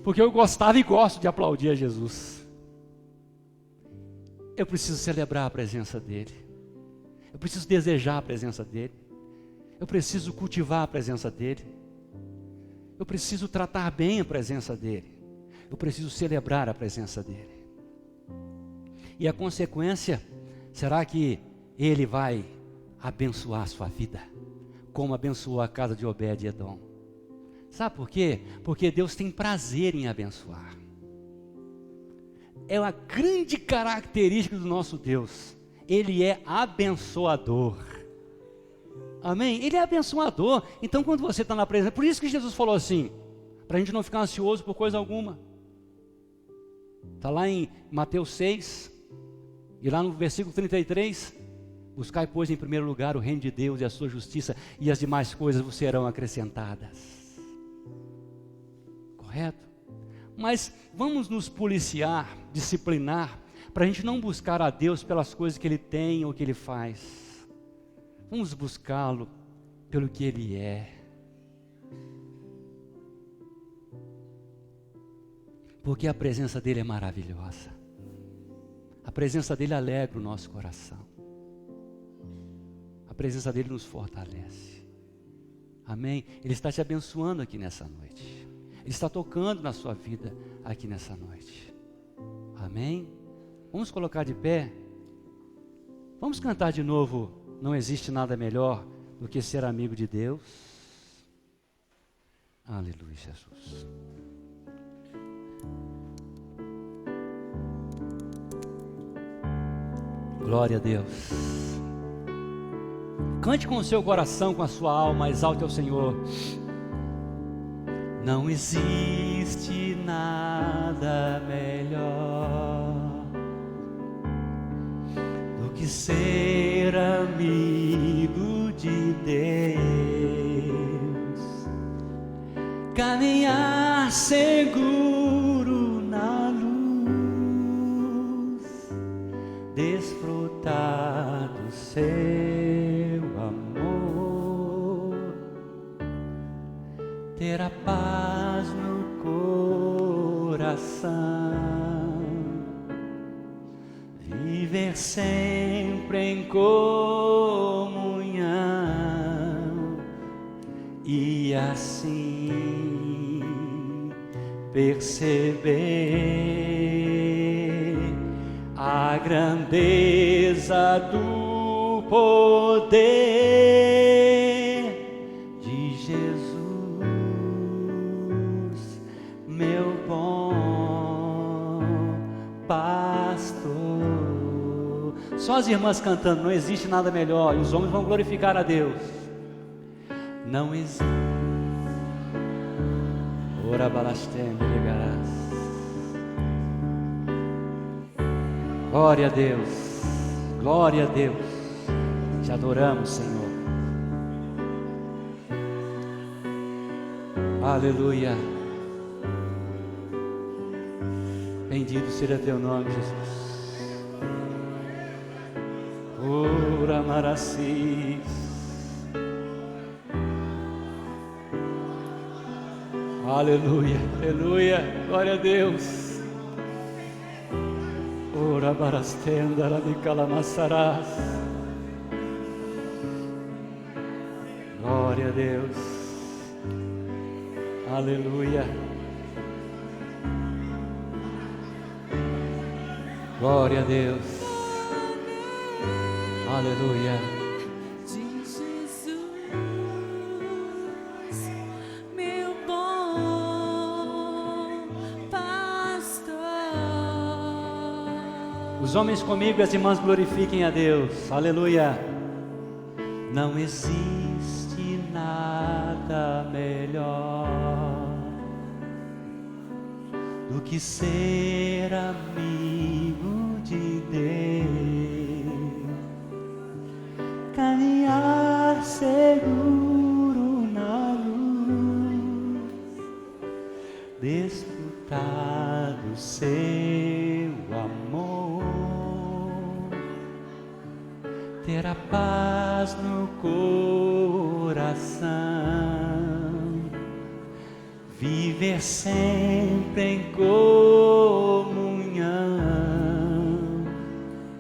porque eu gostava e gosto de aplaudir a Jesus. Eu preciso celebrar a presença dEle. Eu preciso desejar a presença dEle. Eu preciso cultivar a presença dEle. Eu preciso tratar bem a presença dEle. Eu preciso celebrar a presença dEle. E a consequência será que Ele vai abençoar a sua vida, como abençoou a casa de Obed-Edom. Sabe por quê? Porque Deus tem prazer em abençoar. É uma grande característica do nosso Deus. Ele é abençoador. Amém? Ele é abençoador. Então quando você está na presença, por isso que Jesus falou assim, para a gente não ficar ansioso por coisa alguma. Está lá em Mateus 6, e lá no versículo 33, buscai, pois, em primeiro lugar o reino de Deus e a sua justiça, e as demais coisas vos serão acrescentadas. Correto? Mas vamos nos policiar, disciplinar, para a gente não buscar a Deus pelas coisas que Ele tem ou que Ele faz. Vamos buscá-lo pelo que Ele é. Porque a presença dEle é maravilhosa. A presença dEle alegra o nosso coração. A presença dEle nos fortalece. Amém? Ele está te abençoando aqui nessa noite. Ele está tocando na sua vida aqui nessa noite. Amém? Vamos colocar de pé. Vamos cantar de novo. Não existe nada melhor do que ser amigo de Deus. Aleluia, Jesus. Glória a Deus. Cante com o seu coração, com a sua alma, exalte ao Senhor. Não existe nada melhor do que ser amigo de Deus, caminhar seguro na luz, desfrutar do seu amor, ter a paz no coração, viver sempre em comunhão e assim perceber a grandeza do poder de Jesus, meu bom pastor. Só as irmãs cantando, não existe nada melhor, e os homens vão glorificar a Deus. Não existe. Ora balastende ligarás. Glória a Deus, glória a Deus, te adoramos, Senhor. Aleluia. Bendito seja teu nome, Jesus. Ora maracis. Aleluia, aleluia, glória a Deus. Ora barastenda radicalamassarás. Glória a Deus. Aleluia. Glória a Deus. Aleluia. De Jesus, meu bom pastor. Os homens comigo e as irmãs glorifiquem a Deus. Aleluia. Não existe nada melhor do que ser amigo de Deus, caminhar seguro na luz, desfrutar do seu amor, ter a paz no coração, viver sempre em comunhão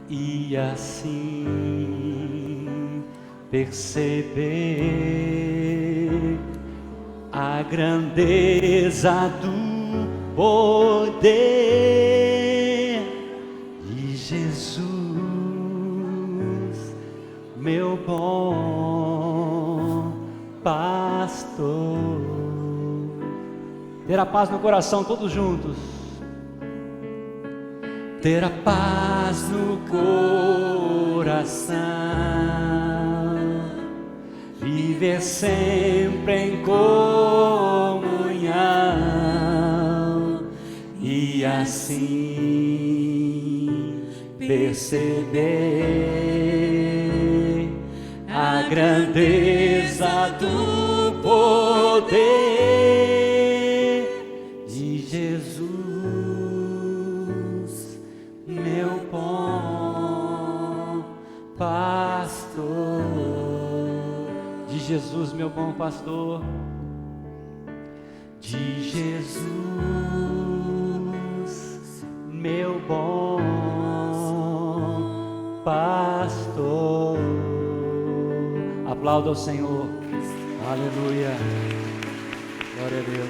e assim perceber a grandeza do poder de Jesus, meu bom pastor. Ter a paz no coração, todos juntos. Ter a paz no coração, viver sempre em comunhão e assim perceber a grandeza do poder de Jesus, meu bom pastor. De Jesus, meu bom pastor. De Jesus, meu bom pastor. Aplauda ao Senhor. Aleluia. Glória a Deus.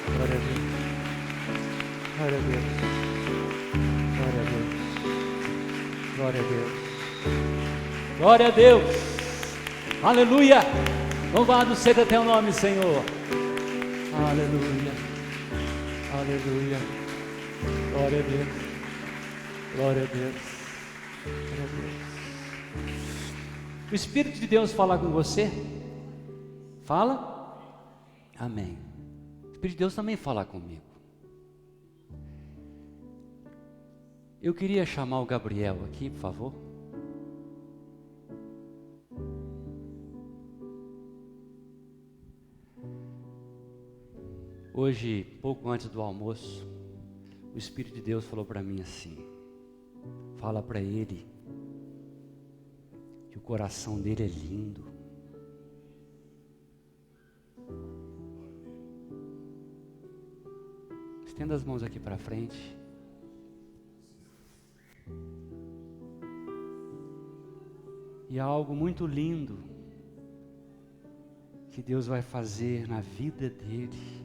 Glória a Deus. Glória a Deus. Glória a Deus. Glória a Deus. Glória a Deus. Aleluia. Louvado seja teu nome, Senhor. Aleluia. Aleluia. Glória a Deus. Glória a Deus. Glória a Deus. O Espírito de Deus fala com você? Fala? Amém. O Espírito de Deus também fala comigo. Eu queria chamar o Gabriel aqui, por favor. Hoje, pouco antes do almoço, o Espírito de Deus falou para mim assim: fala para ele que o coração dele é lindo. Estenda as mãos aqui para frente. E há algo muito lindo que Deus vai fazer na vida dele.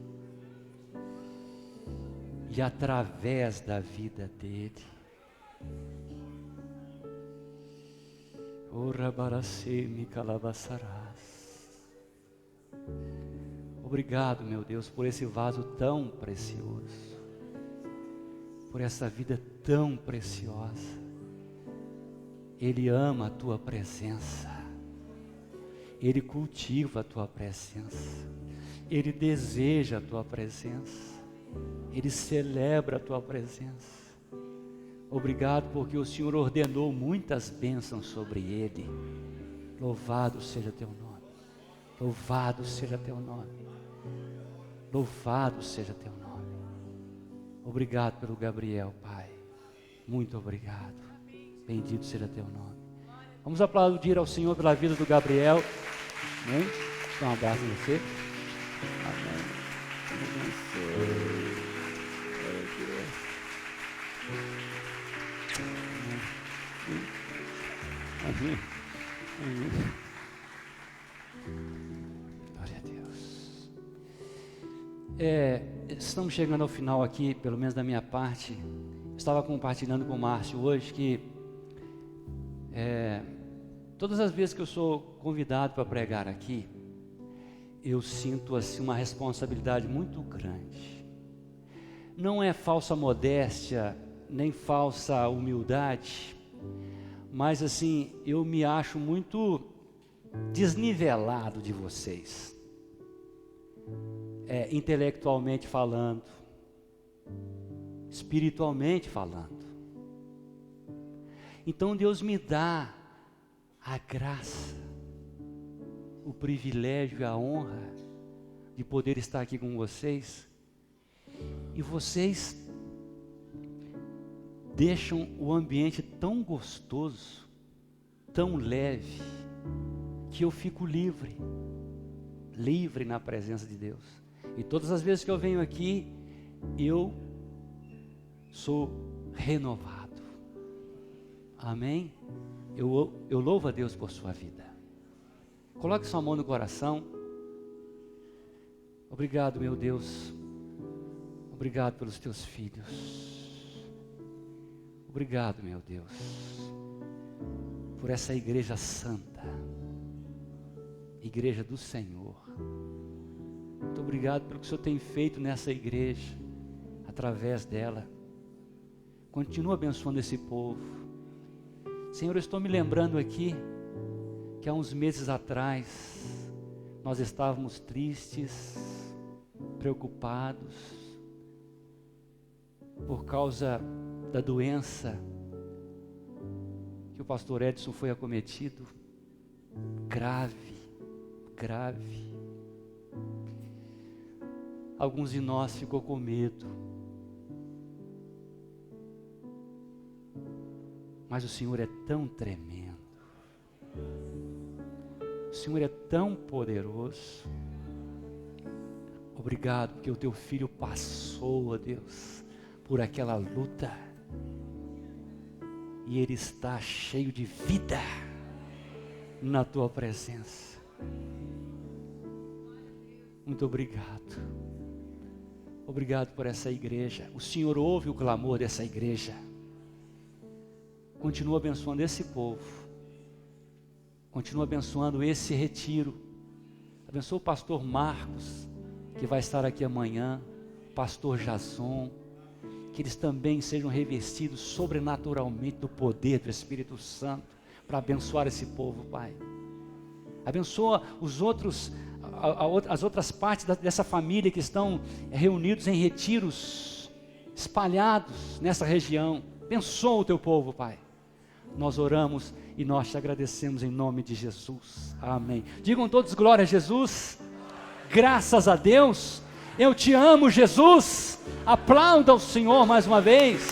e através da vida dele. Obrigado, meu Deus, por esse vaso tão precioso, por essa vida tão preciosa. Ele ama a tua presença, ele cultiva a tua presença, ele deseja a tua presença, ele celebra a tua presença. Obrigado porque o Senhor ordenou muitas bênçãos sobre ele. Louvado seja teu nome, louvado seja teu nome, louvado seja teu nome. Obrigado pelo Gabriel, Pai, muito obrigado, bendito seja teu nome. Vamos aplaudir ao Senhor pela vida do Gabriel. Amém? Dá um abraço em você. Amém. Amém. Amém. Glória a Deus. Estamos chegando ao final aqui, pelo menos da minha parte. Estava compartilhando com o Márcio hoje que todas as vezes que eu sou convidado para pregar aqui, eu sinto assim uma responsabilidade muito grande. Não é falsa modéstia, nem falsa humildade, mas assim, eu me acho muito desnivelado de vocês, intelectualmente falando, espiritualmente falando. Então Deus me dá a graça, o privilégio e a honra de poder estar aqui com vocês, e vocês deixam o ambiente tão gostoso, tão leve, que eu fico livre na presença de Deus. E todas as vezes que eu venho aqui, eu sou renovado. Amém? Eu louvo a Deus por sua vida. Coloque sua mão no coração. Obrigado, meu Deus. Obrigado pelos teus filhos. Obrigado, meu Deus, por essa igreja santa, igreja do Senhor. Muito obrigado pelo que o Senhor tem feito nessa igreja, através dela. Continua abençoando esse povo. Senhor, eu estou me lembrando aqui que há uns meses atrás nós estávamos tristes, preocupados por causa da doença que o pastor Edson foi acometido, grave. Alguns de nós ficou com medo, mas o Senhor é tão tremendo, o Senhor é tão poderoso. Obrigado porque o teu filho passou, ó Deus, por aquela luta, e ele está cheio de vida na tua presença. Muito obrigado. Obrigado por essa igreja. O Senhor ouve o clamor dessa igreja. Continua abençoando esse povo. Continua abençoando esse retiro. Abençoa o pastor Marcos, que vai estar aqui amanhã. Pastor Jason. Que eles também sejam revestidos sobrenaturalmente do poder do Espírito Santo para abençoar esse povo, Pai. Abençoa as outras partes dessa família que estão reunidos em retiros, espalhados nessa região. Abençoa o teu povo, Pai. Nós oramos e nós te agradecemos em nome de Jesus. Amém. Digam todos glória a Jesus. Graças a Deus. Eu te amo, Jesus. Aplauda o Senhor mais uma vez.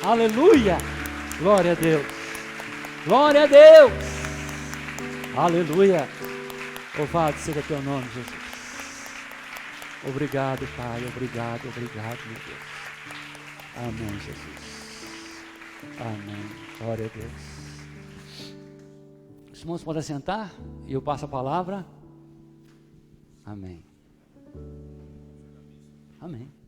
Aleluia. Glória a Deus. Glória a Deus. Aleluia. Louvado seja teu nome, Jesus. Obrigado, Pai. Obrigado, meu Deus. Amém, Jesus. Amém. Glória a Deus. Os irmãos podem sentar e eu passo a palavra. Amém. Amém.